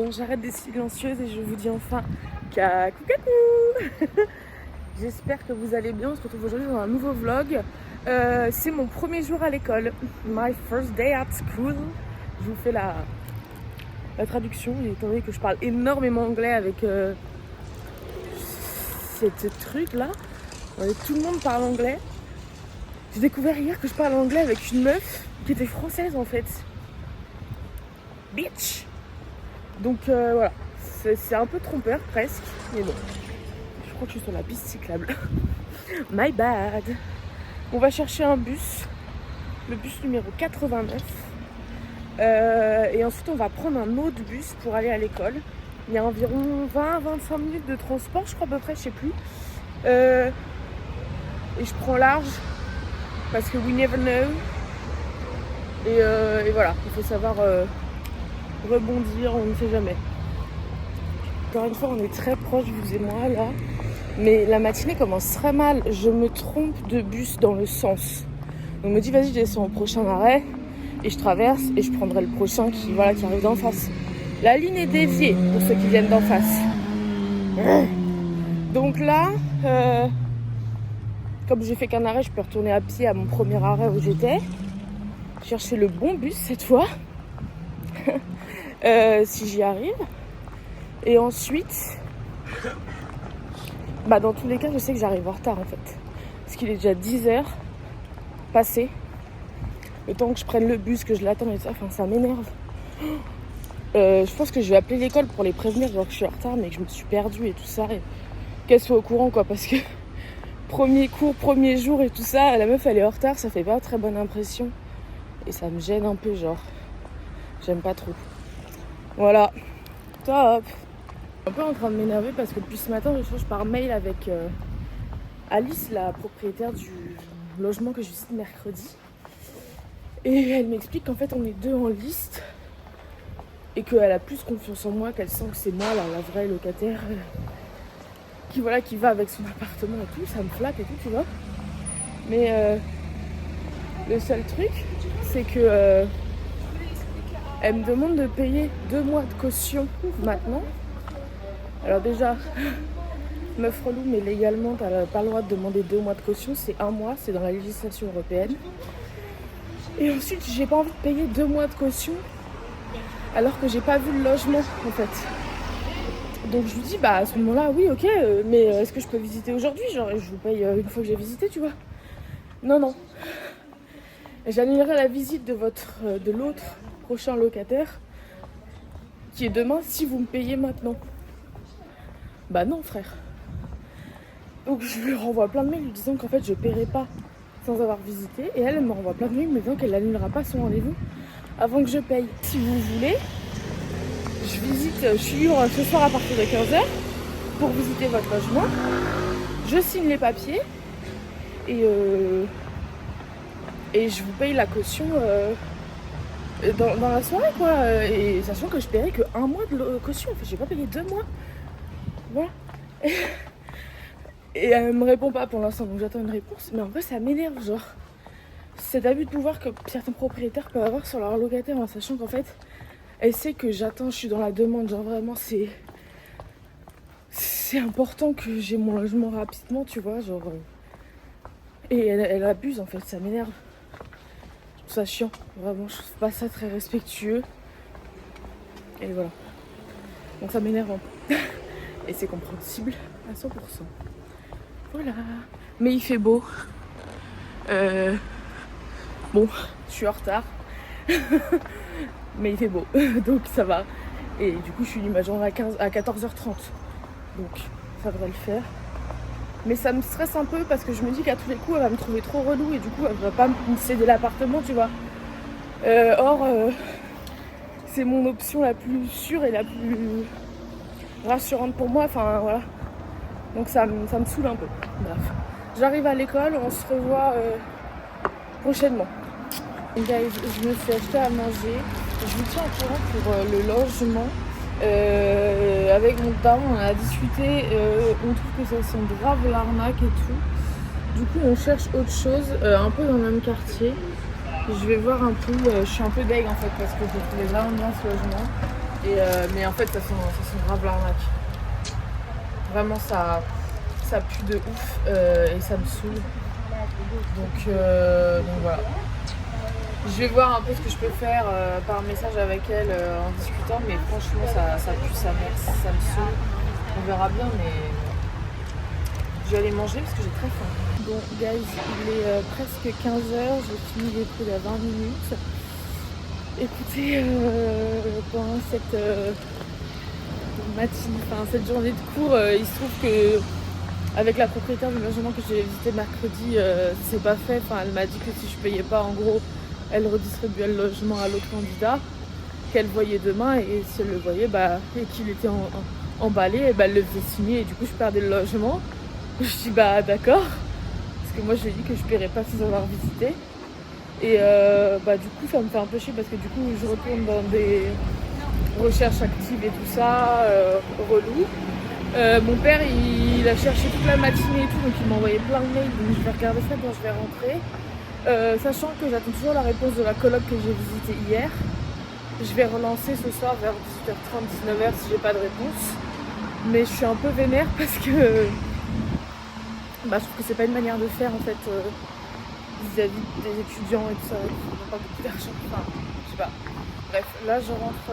Bon, j'arrête d'être silencieuse et je vous dis enfin coucou coucou. J'espère que vous allez bien. On se retrouve aujourd'hui dans un nouveau vlog. C'est mon premier jour à l'école. My first day at school. Je vous fais la traduction, étant donné que je parle énormément anglais avec cette truc là. Tout le monde parle anglais. J'ai découvert hier que je parle anglais avec une meuf qui était française en fait. Bitch. Donc voilà, c'est un peu trompeur presque, mais bon, je crois que je suis sur la piste cyclable. My bad. On va chercher un bus, le bus numéro 89, et ensuite on va prendre un autre bus pour aller à l'école. Il y a environ 20-25 minutes de transport, je crois à peu près, je sais plus. Et je prends large, parce que we never know. Et voilà, il faut savoir rebondir, on ne sait jamais. Encore une fois, on est très proches, vous et moi, là. Mais la matinée commence très mal. Je me trompe de bus dans le sens. Donc, on me dit, vas-y, je descends au prochain arrêt. Et je traverse et je prendrai le prochain qui arrive d'en face. La ligne est déviée pour ceux qui viennent d'en face. Donc là, comme j'ai fait qu'un arrêt, je peux retourner à pied à mon premier arrêt où j'étais. Chercher le bon bus cette fois. Si j'y arrive. Et ensuite, dans tous les cas, je sais que j'arrive en retard en fait. Parce qu'il est déjà 10h passé. Le temps que je prenne le bus, que je l'attends et ça, ça m'énerve. Je pense que je vais appeler l'école pour les prévenir genre que je suis en retard, mais que je me suis perdue et tout ça. Et qu'elle soit au courant quoi, parce que premier cours, premier jour et tout ça, la meuf elle est en retard, ça fait pas très bonne impression. Et ça me gêne un peu, genre. J'aime pas trop. Voilà. Top. Je suis un peu en train de m'énerver parce que depuis ce matin, j'échange par mail avec Alice, la propriétaire du logement que je visite mercredi. Et elle m'explique qu'en fait, on est deux en liste et qu'elle a plus confiance en moi, qu'elle sent que c'est moi la vraie locataire qui va avec son appartement et tout. Ça me flatte et tout, tu vois. Mais le seul truc, c'est que elle me demande de payer 2 mois de caution maintenant. Alors déjà, meuf relou, mais légalement, t'as pas le droit de demander 2 mois de caution, c'est 1 mois, c'est dans la législation européenne. Et ensuite, j'ai pas envie de payer 2 mois de caution alors que j'ai pas vu le logement en fait. Donc je lui dis, à ce moment-là, oui, ok, mais est-ce que je peux visiter aujourd'hui? Genre, je vous paye une fois que j'ai visité, tu vois. Non. J'annulerai la visite de l'autre prochain locataire qui est demain si vous me payez maintenant. Non frère. Donc je lui renvoie plein de mails lui disant qu'en fait je paierai pas sans avoir visité. Et elle me renvoie plein de mails me disant qu'elle n'annulera pas son rendez-vous avant que je paye. Si vous voulez, je suis libre ce soir à partir de 15h pour visiter votre logement. Je signe les papiers et je vous paye la caution dans la soirée quoi. Et sachant que je paierai que 1 mois de caution. En fait, j'ai pas payé 2 mois. Voilà. Et elle me répond pas pour l'instant, donc j'attends une réponse. Mais en vrai, ça m'énerve, genre. Cet abus de pouvoir que certains propriétaires peuvent avoir sur leur locataire en sachant qu'en fait, elle sait que j'attends, je suis dans la demande. Genre vraiment, c'est important que j'ai mon logement rapidement, tu vois. Genre. Et elle abuse en fait, ça m'énerve. Je trouve ça chiant. Vraiment, je trouve pas ça très respectueux. Et voilà. Donc ça m'énerve un peu. Et c'est compréhensible à 100%. Voilà. Mais il fait beau. Bon, je suis en retard. Mais il fait beau. Donc ça va. Et du coup, je finis ma journée à 14h30. Donc ça devrait le faire. Mais ça me stresse un peu parce que je me dis qu'à tous les coups, elle va me trouver trop relou. Et du coup, elle va pas me céder l'appartement, tu vois. Or, c'est mon option la plus sûre et la plus rassurante pour moi, enfin voilà. Donc ça me saoule un peu. Bref. J'arrive à l'école, on se revoit prochainement. Guys, je me suis acheté à manger. Je vous tiens au courant pour le logement. Avec mon daron, on a discuté. On trouve que ça sent grave l'arnaque et tout. Du coup, on cherche autre chose, un peu dans le même quartier. Je vais voir un peu. Je suis un peu deg en fait parce que je trouvais vraiment bien ce logement. Mais en fait, ça sent grave l'arnaque. Vraiment, ça pue de ouf et ça me saoule. Donc voilà. Je vais voir un peu ce que je peux faire par message avec elle en discutant, mais franchement ça pue sa mère, ça me saoule. On verra bien, mais je vais aller manger parce que j'ai très faim. Bon guys, il est presque 15h, j'ai fini les cours il y a 20 minutes. Écoutez, pendant cette matinée, enfin cette journée de cours, il se trouve que avec la propriétaire du logement que j'ai visité mercredi, c'est pas fait. Enfin, elle m'a dit que si je payais pas, en gros, elle redistribuait le logement à l'autre candidat qu'elle voyait demain, et si elle le voyait et qu'il était emballé, et elle le faisait signer, et du coup je perdais le logement. Je dis d'accord, parce que moi je lui ai dit que je paierais pas sans avoir visité, et du coup ça me fait un peu chier parce que du coup je retourne dans des recherches actives et tout ça, relou. Mon père il a cherché toute la matinée et tout, donc il m'a envoyé plein de mails, donc je vais regarder ça quand je vais rentrer. Sachant que j'attends toujours la réponse de la coloc que j'ai visitée hier. Je vais relancer ce soir vers 18h30, 19h si j'ai pas de réponse. Mais je suis un peu vénère parce que je trouve que c'est pas une manière de faire en fait vis-à-vis des étudiants et tout ça qui n'ont pas beaucoup d'argent. Enfin, je sais pas. Bref, là je rentre,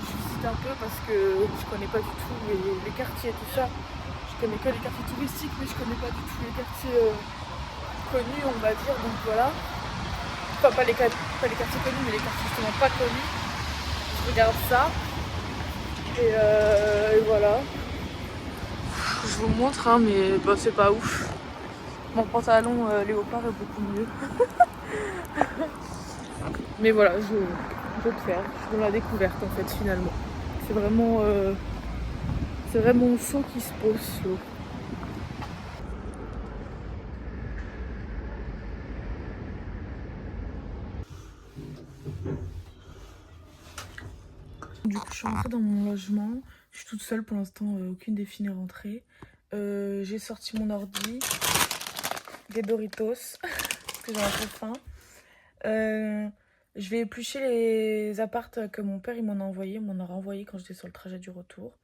je visite un peu parce que je connais pas du tout les quartiers et tout ça. Je connais que les quartiers touristiques, mais je connais pas du tout les quartiers connus, on va dire, donc voilà. Enfin, pas les quartiers connus, mais les quartiers justement pas connus. Je regarde ça. Et voilà. Je vous montre, hein, mais c'est pas ouf. Mon pantalon léopard est beaucoup mieux. Mais voilà, j'observe. Je suis dans la découverte en fait, finalement. C'est vraiment chaud qui se pose, chaud. Du coup, je suis rentrée dans mon logement. Je suis toute seule pour l'instant, aucune des filles n'est rentrée. J'ai sorti mon ordi, des Doritos, parce que j'ai un peu faim. Je vais éplucher les appartes que mon père il m'en a envoyé. Il m'en a renvoyé quand j'étais sur le trajet du retour.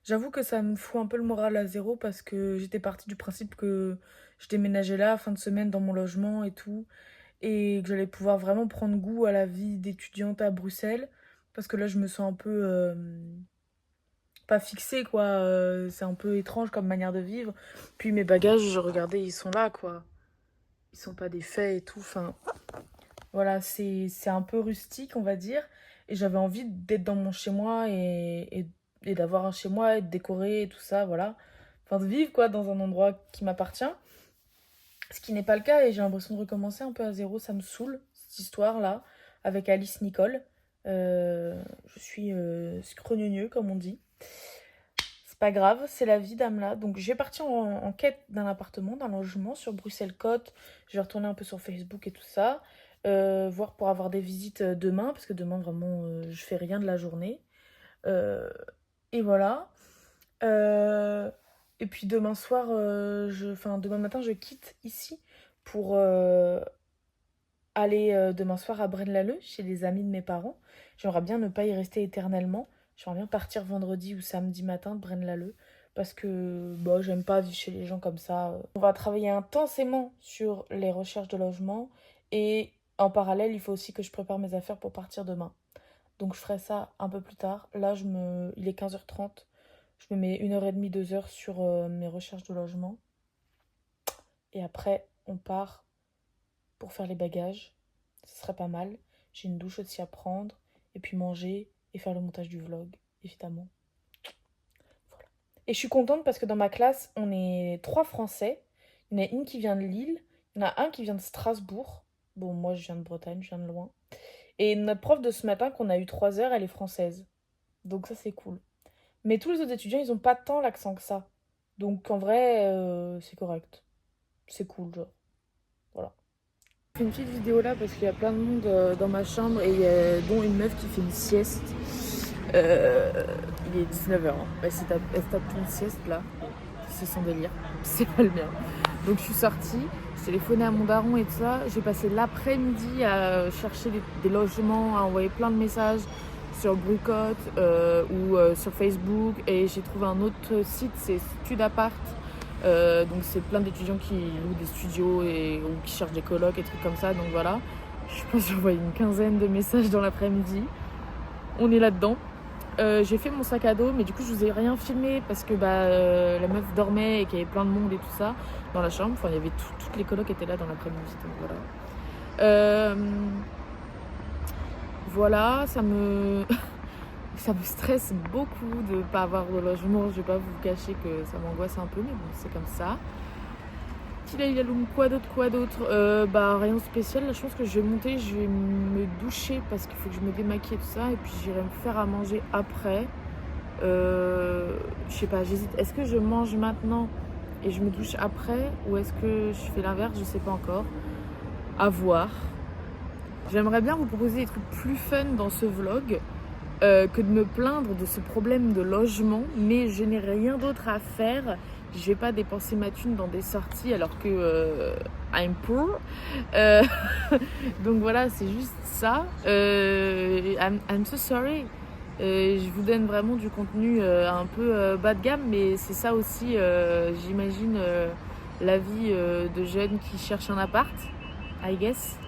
J'avoue que ça me fout un peu le moral à zéro parce que j'étais partie du principe que je déménageais là, fin de semaine, dans mon logement et tout. Et que j'allais pouvoir vraiment prendre goût à la vie d'étudiante à Bruxelles. Parce que là, je me sens un peu pas fixée, quoi. C'est un peu étrange comme manière de vivre. Puis mes bagages, je regardais, ils sont là, quoi. Ils sont pas défaits et tout. Enfin, voilà, c'est un peu rustique, on va dire. Et j'avais envie d'être dans mon chez-moi et d'avoir un chez-moi et de décorer et tout ça, voilà. Enfin, de vivre, quoi, dans un endroit qui m'appartient. Ce qui n'est pas le cas et j'ai l'impression de recommencer un peu à zéro. Ça me saoule, cette histoire-là, avec Alice Nicole. Je suis scrogneux, comme on dit. C'est pas grave, c'est la vie d'Amla. Donc je vais partir en quête d'un appartement, d'un logement sur Bruxelles-Côte. Je vais retourner un peu sur Facebook et tout ça. Voir pour avoir des visites demain, parce que demain vraiment je fais rien de la journée. Et voilà. Et puis demain soir, demain matin, je quitte ici pour aller demain soir à Braine-l'Alleud, chez les amis de mes parents. J'aimerais bien ne pas y rester éternellement. J'aimerais bien partir vendredi ou samedi matin de Braine-l'Alleud parce que j'aime pas vivre chez les gens comme ça. On va travailler intensément sur les recherches de logement et en parallèle, il faut aussi que je prépare mes affaires pour partir demain. Donc je ferai ça un peu plus tard. Là, il est 15h30. Je me mets 1h30, 2h sur mes recherches de logement. Et après, on part pour faire les bagages. Ce serait pas mal. J'ai une douche aussi à prendre. Et puis manger et faire le montage du vlog, évidemment. Voilà. Et je suis contente parce que dans ma classe, on est 3 Français. Il y en a une qui vient de Lille. Il y en a un qui vient de Strasbourg. Bon, moi, je viens de Bretagne, je viens de loin. Et notre prof de ce matin, qu'on a eu 3 heures, elle est française. Donc ça, c'est cool. Mais tous les autres étudiants, ils ont pas tant l'accent que ça. Donc en vrai, c'est correct. C'est cool, genre. Voilà. Je fais une petite vidéo là parce qu'il y a plein de monde dans ma chambre et dont une meuf qui fait une sieste. Il est 19h. Hein. Elle se tape une sieste là. C'est son délire. C'est pas le mien. Donc je suis sortie, j'ai téléphoné à mon daron et tout ça. J'ai passé l'après-midi à chercher des logements, à envoyer plein de messages sur Brucote ou sur Facebook. Et j'ai trouvé un autre site, c'est Studapart. Donc c'est plein d'étudiants qui louent des studios ou qui cherchent des colocs et trucs comme ça. Donc voilà, je pense que j'ai envoyé une quinzaine de messages dans l'après-midi. On est là-dedans. J'ai fait mon sac à dos, mais du coup je vous ai rien filmé parce que la meuf dormait et qu'il y avait plein de monde et tout ça dans la chambre. Enfin, il y avait toutes les colocs étaient là dans l'après-midi, donc voilà. Voilà, ça me stresse beaucoup de pas avoir de logement. Je vais pas vous cacher que ça m'angoisse un peu, mais bon, c'est comme ça. Quoi d'autre, rien de spécial. Là, je pense que je vais monter, je vais me doucher parce qu'il faut que je me démaquille et tout ça. Et puis j'irai me faire à manger après. Je sais pas, j'hésite. Est-ce que je mange maintenant et je me douche après, ou est-ce que je fais l'inverse? Je sais pas encore. À voir. J'aimerais bien vous proposer des trucs plus fun dans ce vlog que de me plaindre de ce problème de logement, mais je n'ai rien d'autre à faire. Je vais pas dépenser ma thune dans des sorties alors que I'm poor. Donc voilà, c'est juste ça. I'm so sorry. Je vous donne vraiment du contenu un peu bas de gamme, mais c'est ça aussi, j'imagine, la vie de jeunes qui cherchent un appart, I guess.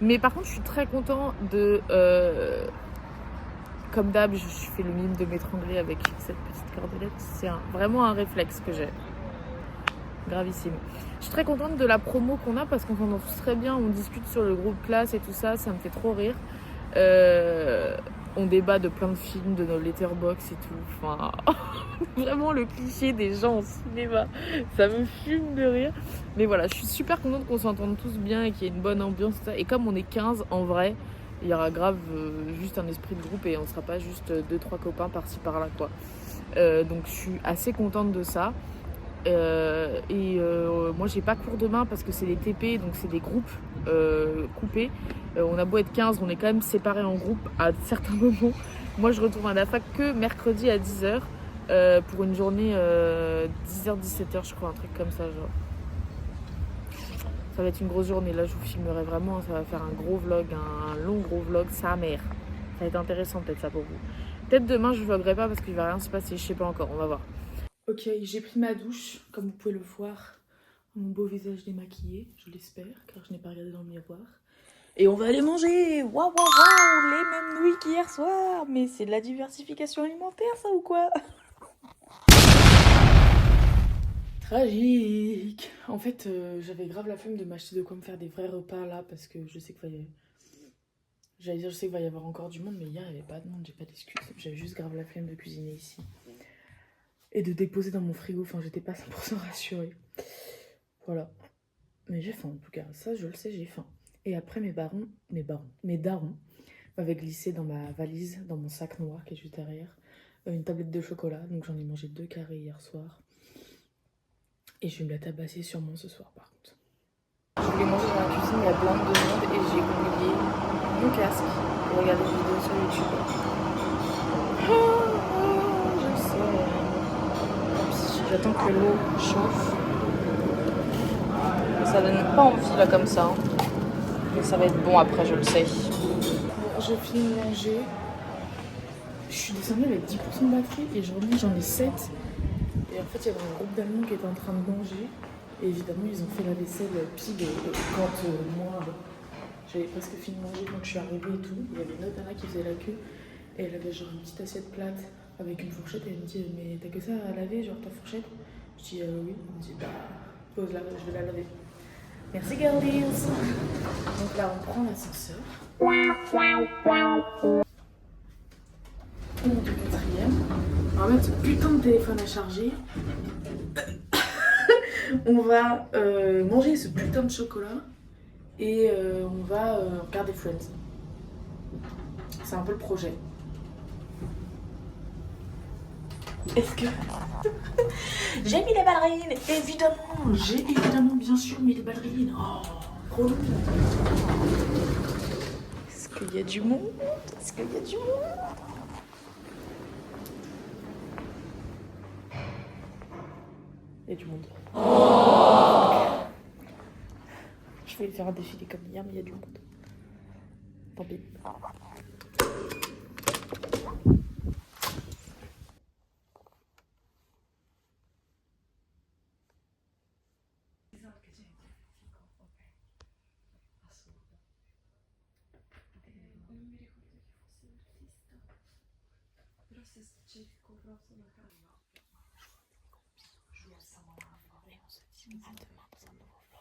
Mais par contre, je suis très content de... comme d'hab, je fais le mime de m'étrangler avec cette petite cordelette. C'est vraiment un réflexe que j'ai. Gravissime. Je suis très contente de la promo qu'on a parce qu'on s'entend tous très bien. On discute sur le groupe classe et tout ça. Ça me fait trop rire. On débat de plein de films, de nos letterbox et tout. Enfin, vraiment le cliché des gens au cinéma. Ça me fume de rire. Mais voilà, je suis super contente qu'on s'entende tous bien et qu'il y ait une bonne ambiance. Et comme on est 15, en vrai, il y aura grave juste un esprit de groupe et on sera pas juste 2-3 copains par-ci par-là, quoi. Donc je suis assez contente de ça. Moi j'ai pas cours demain parce que c'est des TP, donc c'est des groupes coupés. On a beau être 15, on est quand même séparés en groupes à certains moments. Moi je retourne à la fac que mercredi à 10h pour une journée 10h-17h je crois, un truc comme ça genre. Ça va être une grosse journée, là je vous filmerai vraiment, ça va faire un gros vlog, un long gros vlog, sa mère. Ça va être intéressant peut-être ça pour vous. Peut-être demain je vloggerai pas parce qu'il va rien se passer, je sais pas encore, on va voir. Ok, j'ai pris ma douche, comme vous pouvez le voir, mon beau visage démaquillé, je l'espère, car je n'ai pas regardé dans le miroir. Et on va aller manger, waouh, waouh, waouh, les mêmes nouilles qu'hier soir. Mais c'est de la diversification alimentaire ça ou quoi? Tragique. En fait, j'avais grave la flemme de m'acheter de quoi me faire des vrais repas là, parce que je sais qu'il va y avoir encore du monde, mais hier il n'y avait pas de monde, j'ai pas d'excuses. J'avais juste grave la flemme de cuisiner ici. Et de déposer dans mon frigo, enfin j'étais pas 100% rassurée. Voilà. Mais j'ai faim en tout cas, ça je le sais, j'ai faim. Et après mes darons m'avaient glissé dans ma valise, dans mon sac noir qui est juste derrière, une tablette de chocolat. Donc j'en ai mangé 2 carrés hier soir. Et je vais me la tabasser sûrement ce soir par contre. Je voulais manger dans la cuisine, il y a plein de monde et j'ai oublié mon casque pour regarder des vidéos sur YouTube. Je sais. J'attends que l'eau chauffe. Ça donne pas envie là comme ça. Hein. Mais ça va être bon après, je le sais. Bon, je finis de manger. Je suis descendue avec 10% de batterie et j'en ai 7. Et en fait, il y avait un groupe d'Allemands qui était en train de manger. Et évidemment, ils ont fait la vaisselle pile quand moi, j'avais presque fini de manger quand je suis arrivée et tout. Il y avait une autre nana qui faisait la queue. Et elle avait genre une petite assiette plate avec une fourchette. Et elle me dit, mais t'as que ça à laver, genre ta fourchette? Je dis, oui. Elle me dit, bah, pose-la, je vais la laver. Merci girlies. Donc là, on prend l'ascenseur. On monte au 4e. On va mettre ce putain de téléphone à charger. On va manger ce putain de chocolat et on va regarder Friends. C'est un peu le projet. Est-ce que... J'ai mis les ballerines, évidemment. J'ai évidemment bien sûr mis les ballerines. Oh, trop lourd. Est-ce qu'il y a du monde? Est-ce qu'il y a du monde? Il y a du monde. Je vais faire un défilé comme hier, mais il y a du monde. Tant pis. Et on se dit à demain dans un nouveau